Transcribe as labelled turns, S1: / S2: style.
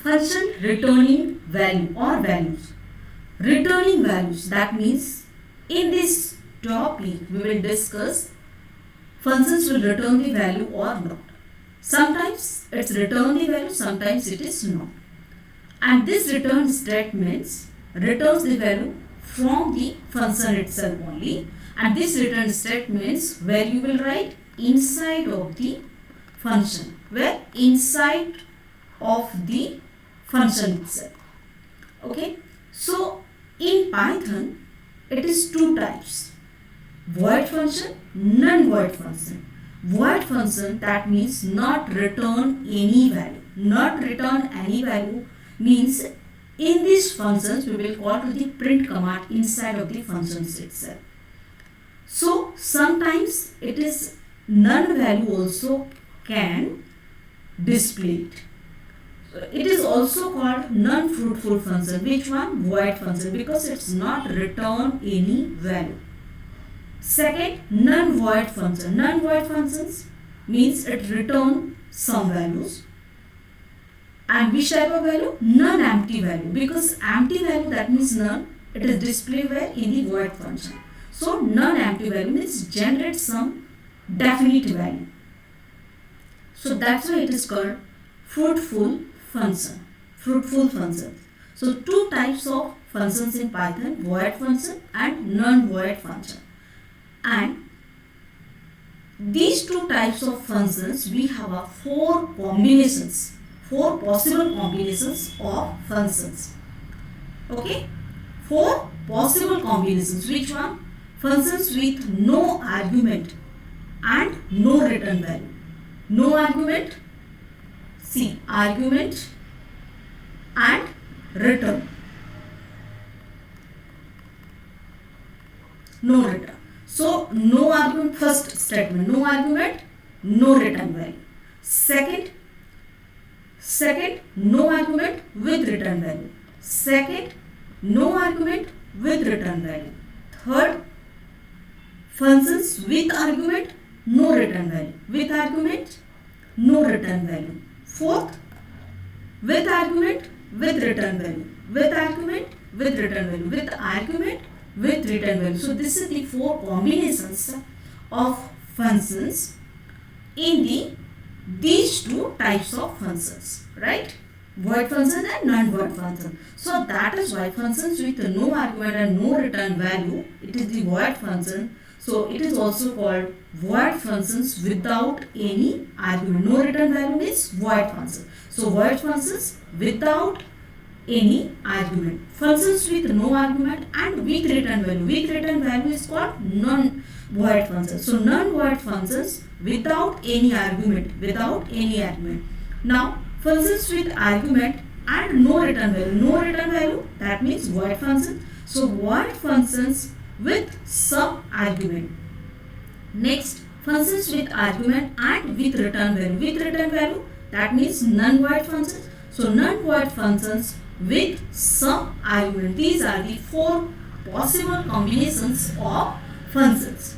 S1: Function returning value or values. Returning values, that means in this topic we will discuss functions will return the value or not. Sometimes it's return the value, sometimes it is not. And this return statements returns the value from the function itself only, and this return statements where you will write inside of the function, where inside of the function itself. Okay, so in Python it is two types: void function, non-void function. Void function, that means not return any value. Not return any value means in these functions we will call to the print command inside of the functions itself. So sometimes it is none value also can display it. So it is also called non-fruitful function. Which one? Void function, because it's not return any value. Second, non-void function. Non-void functions means it return some values. And which type of value? Non-empty value, because empty value, that means none, it is displayed where? In the void function. So non-empty value means generate some definite value. So that's why it is called fruitful function. Fruitful function. So two types of functions in Python: void function and non-void function. And these two types of functions, we have four combinations, four possible combinations of functions. Okay, four possible combinations. Which one? Functions with no argument and no return value. No argument, see, argument and return. No return. So no argument, first statement, no argument, no return value. Second, no argument with return value. Second, no argument with return value. Third, functions with argument, no return value. With argument, no return value. Fourth, with argument, with return value. With argument, with return value. With argument, with return value. So this is the four combinations of functions in these two types of functions, right? Void function and non-void function. So that is why functions with no argument and no return value, it is the void function. So it is also called void functions without any argument. No return value means void function. So void functions without any argument. Functions with no argument and with return value. With return value is called non-void functions. So non-void functions without any argument. Without any argument. Now functions with argument and no return value. No return value, that means void function. So void functions with some argument. Next, functions with argument and with return value. With return value, that means non-void functions. So non-void functions with some argument. These are the four possible combinations of functions.